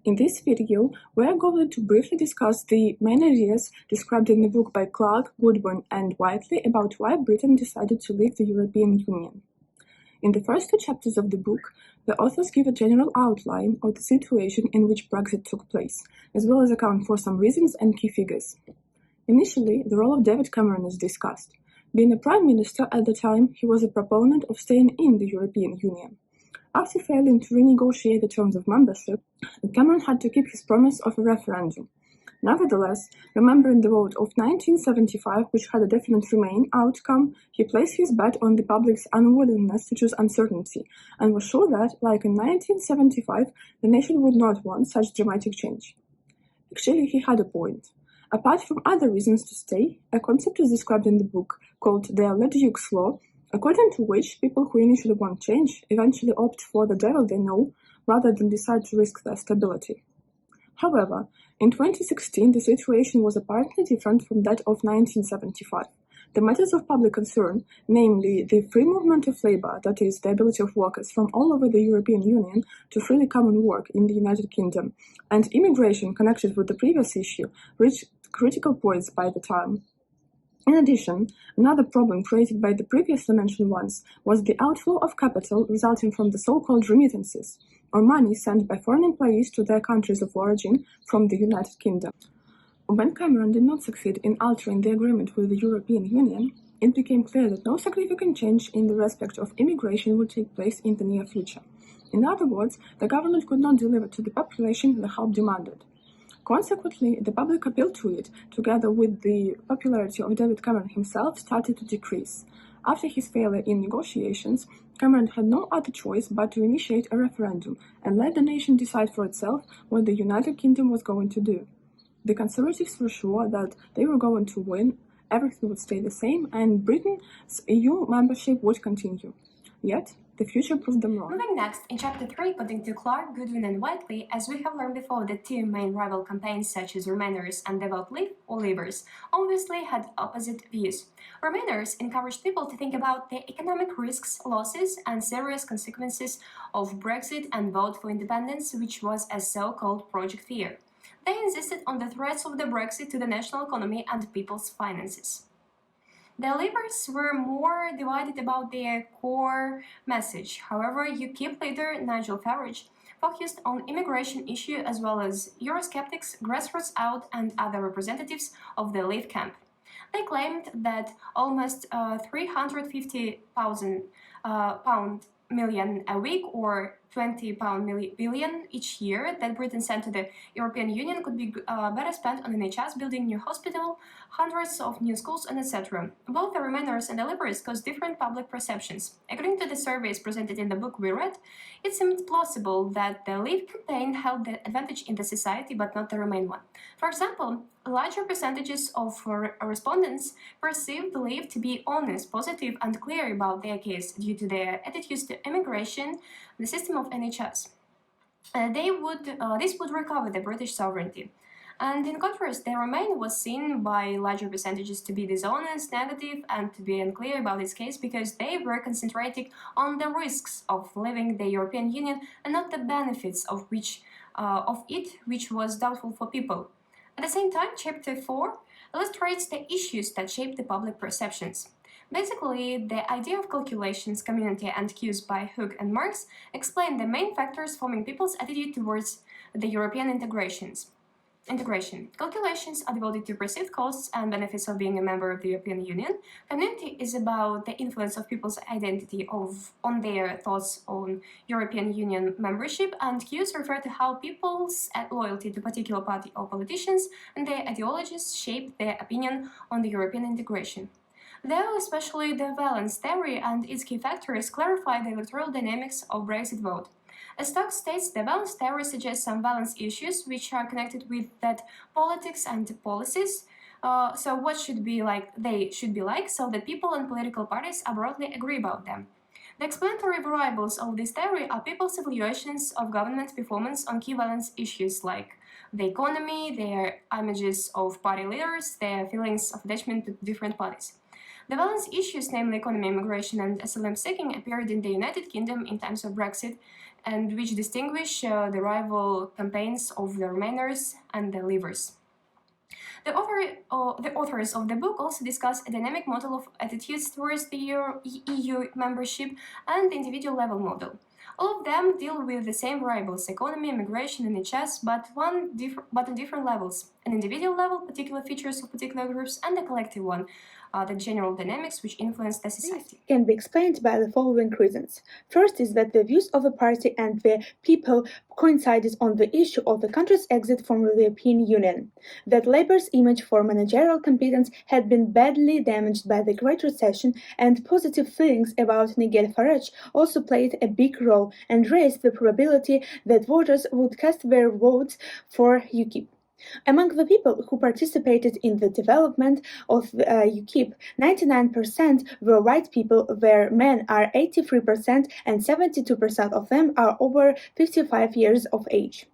In this video, we are going to briefly discuss the main ideas described in the book by Clark, Goodwin, and Whiteley about why Britain decided to leave the European Union. In the first two chapters of the book, the authors give a general outline of the situation in which Brexit took place, as well as account for some reasons and key figures. Initially, the role of David Cameron is discussed. Being a Prime Minister at the time, he was a proponent of staying in the European Union. After failing to renegotiate the terms of membership, Cameron had to keep his promise of a referendum. Nevertheless, remembering the vote of 1975, which had a definite Remain outcome, he placed his bet on the public's unwillingness to choose uncertainty, and was sure that, like in 1975, the nation would not want such dramatic change. Actually, he had a point. Apart from other reasons to stay, a concept is described in the book called the Leduc's Law, according to which people who initially want change eventually opt for the devil they know rather than decide to risk their stability. However, in 2016 the situation was apparently different from that of 1975. The matters of public concern, namely the free movement of labor, that is, the ability of workers from all over the European Union to freely come and work in the United Kingdom, and immigration connected with the previous issue, reached critical points by the time. In addition, another problem created by the previously mentioned ones was the outflow of capital resulting from the so-called remittances, or money sent by foreign employees to their countries of origin from the United Kingdom. When Cameron did not succeed in altering the agreement with the European Union, it became clear that no significant change in the respect of immigration would take place in the near future. In other words, the government could not deliver to the population the help demanded. Consequently, the public appeal to it, together with the popularity of David Cameron himself, started to decrease. After his failure in negotiations, Cameron had no other choice but to initiate a referendum and let the nation decide for itself what the United Kingdom was going to do. The Conservatives were sure that they were going to win, everything would stay the same, and Britain's EU membership would continue. Yet, the future proved them wrong. Moving next, in Chapter 3, according to Clark, Goodwin, and Whiteley, as we have learned before, the two main rival campaigns, such as Remainers and Devout Leave or Leavers, obviously had opposite views. Remainers encouraged people to think about the economic risks, losses, and serious consequences of Brexit and vote for independence, which was a so-called Project Fear. They insisted on the threats of the Brexit to the national economy and people's finances. The Labours were more divided about their core message. However, UKIP leader Nigel Farage focused on immigration issue as well as Eurosceptics, Grassroots Out and other representatives of the Leave camp. They claimed that almost £350 million a week or £20 billion each year that Britain sent to the European Union could be better spent on NHS, building new hospital, hundreds of new schools, and etc. Both the Remainers and the Labourists caused different public perceptions. According to the surveys presented in the book we read, it seemed plausible that the Leave campaign held the advantage in the society but not the Remain one. For example, larger percentages of respondents perceived the Leave to be honest, positive, and clear about their case due to their attitudes to immigration, the system of NHS. This would recover the British sovereignty. And in contrast, the Remain was seen by larger percentages to be dishonest, negative, and to be unclear about its case because they were concentrating on the risks of leaving the European Union and not the benefits of it, which was doubtful for people. At the same time, Chapter 4 illustrates the issues that shape the public perceptions. Basically, the idea of calculations, community, and cues by Hooke and Marx explain the main factors forming people's attitude towards the European integration. Calculations are devoted to perceived costs and benefits of being a member of the European Union. Community is about the influence of people's identity on their thoughts on European Union membership, and cues refer to how people's loyalty to a particular party or politicians and their ideologies shape their opinion on the European integration. Though especially the valence theory and its key factors clarify the electoral dynamics of Brexit vote. As Stokes states, the valence theory suggests some valence issues which are connected with that politics and policies. So what should be like? They should be like, so that people and political parties are broadly agree about them. The explanatory variables of this theory are people's evaluations of government's performance on key valence issues like the economy, their images of party leaders, their feelings of attachment to different parties. The valence issues, namely economy, immigration, and asylum seeking, appeared in the United Kingdom in times of Brexit, and which distinguish the rival campaigns of the Remainers and the Leavers. The authors of the book also discuss a dynamic model of attitudes towards the EU membership and the individual level model. All of them deal with the same variables: economy, immigration, NHS, but on different levels. An individual level, particular features of particular groups, and a collective one, the general dynamics which influence the society. Can be explained by the following reasons. First is that the views of the party and the people coincided on the issue of the country's exit from the European Union, that Labour's image for managerial competence had been badly damaged by the Great Recession, and positive feelings about Nigel Farage also played a big role and raised the probability that voters would cast their votes for UKIP. Among the people who participated in the development of UKIP, 99% were white people, where men are 83% and 72% of them are over 55 years of age.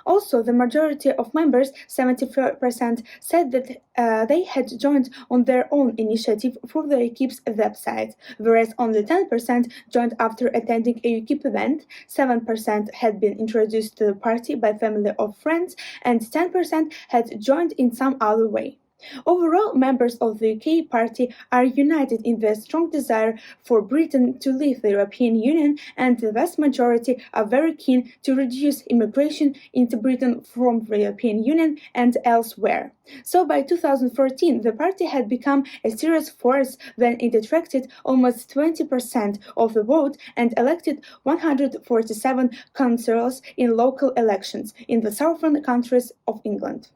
Also, the majority of members, 74%, said that they had joined on their own initiative through the UKIP's website, whereas only 10% joined after attending a UKIP event, 7% had been introduced to the party by family or friends, and 10% had joined in some other way. Overall, members of the UK party are united in their strong desire for Britain to leave the European Union, and the vast majority are very keen to reduce immigration into Britain from the European Union and elsewhere. So by 2014, the party had become a serious force when it attracted almost 20% of the vote and elected 147 councillors in local elections in the southern counties of England.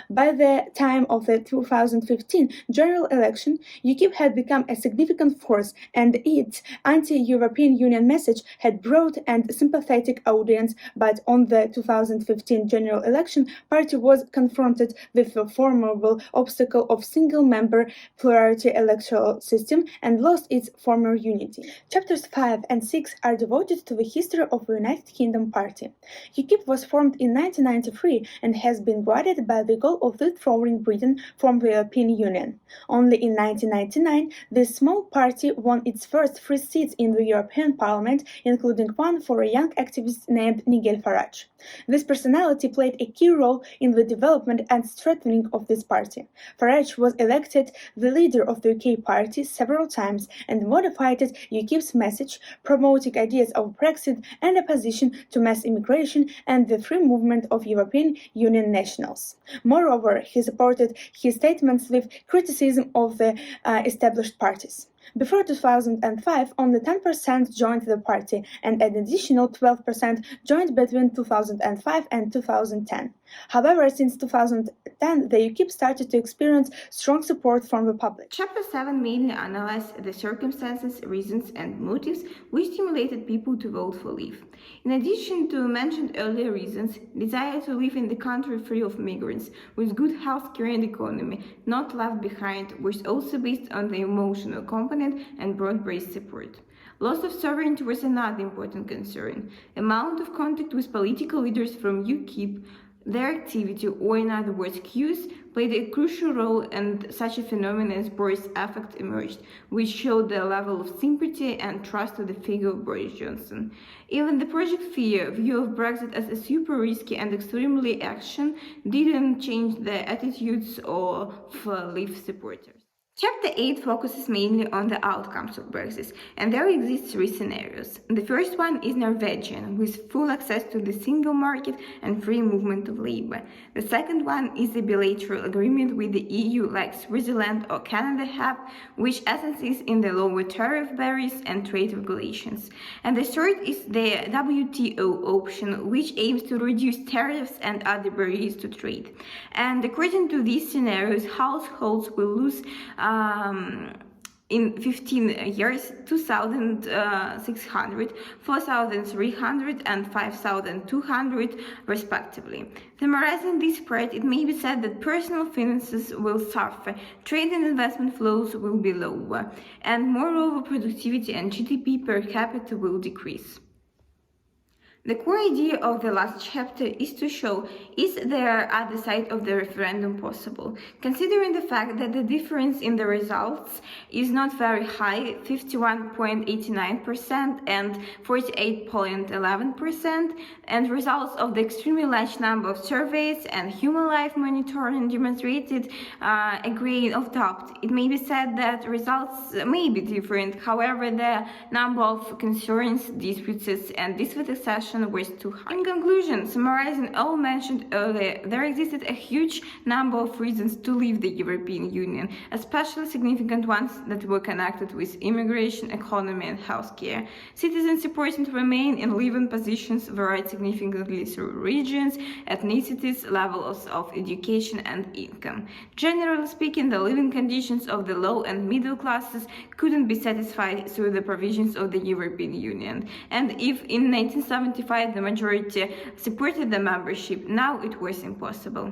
By the time of the 2015 general election, UKIP had become a significant force, and its anti-European Union message had broad and sympathetic audience, but on the 2015 general election, party was confronted with the formidable obstacle of single-member plurality electoral system and lost its former unity. Chapters 5 and 6 are devoted to the history of the United Kingdom Party. UKIP was formed in 1993 and has been guided by the goal of withdrawing Britain from the European Union. Only in 1999, this small party won its first 3 seats in the European Parliament, including one for a young activist named Nigel Farage. This personality played a key role in the development and strengthening of this party. Farage was elected the leader of the UK party several times and modified UKIP's message, promoting ideas of Brexit and opposition to mass immigration and the free movement of European Union nationals. Moreover, he supported his statements with criticism of the established parties. Before 2005, only 10% joined the party, and an additional 12% joined between 2005 and 2010. However, since 2010, the UKIP started to experience strong support from the public. Chapter 7 mainly analyzed the circumstances, reasons, and motives which stimulated people to vote for leave. In addition to mentioned earlier reasons, desire to live in the country free of migrants, with good healthcare and economy, not left behind, was also based on the emotional component and broad-based support. Loss of sovereignty was another important concern. Amount of contact with political leaders from UKIP, their activity, or in other words, cues, played a crucial role, and such a phenomenon as Boris effect emerged, which showed the level of sympathy and trust of the figure of Boris Johnson. Even the Project Fear view of Brexit as a super risky and extremely action didn't change the attitudes of Leave supporters. Chapter 8 focuses mainly on the outcomes of Brexit, and there exist 3 scenarios. The first one is Norwegian, with full access to the single market and free movement of labor. The second one is a bilateral agreement with the EU, like Switzerland or Canada have, which essence is in the lower tariff barriers and trade regulations. And the third is the WTO option, which aims to reduce tariffs and other barriers to trade. And according to these scenarios, households will lose in 15 years 2,600, 4,300 and 5,200 respectively. Summarizing this part, it may be said that personal finances will suffer, trade and investment flows will be lower, and moreover productivity and GDP per capita will decrease. The core idea of the last chapter is to show is there other side of the referendum possible, considering the fact that the difference in the results is not very high, 51.89% and 48.11%, and results of the extremely large number of surveys and human life monitoring demonstrated a grain of doubt. It may be said that results may be different, however the number of concerns, disputes and dissatisfaction was too high. In conclusion, summarizing all mentioned earlier, there existed a huge number of reasons to leave the European Union, especially significant ones that were connected with immigration, economy and healthcare. Citizens supporting to remain in living positions varied significantly through regions, ethnicities, levels of education and income. Generally speaking, the living conditions of the low and middle classes couldn't be satisfied through the provisions of the European Union. And if in 1975 the majority supported the membership, now it was impossible.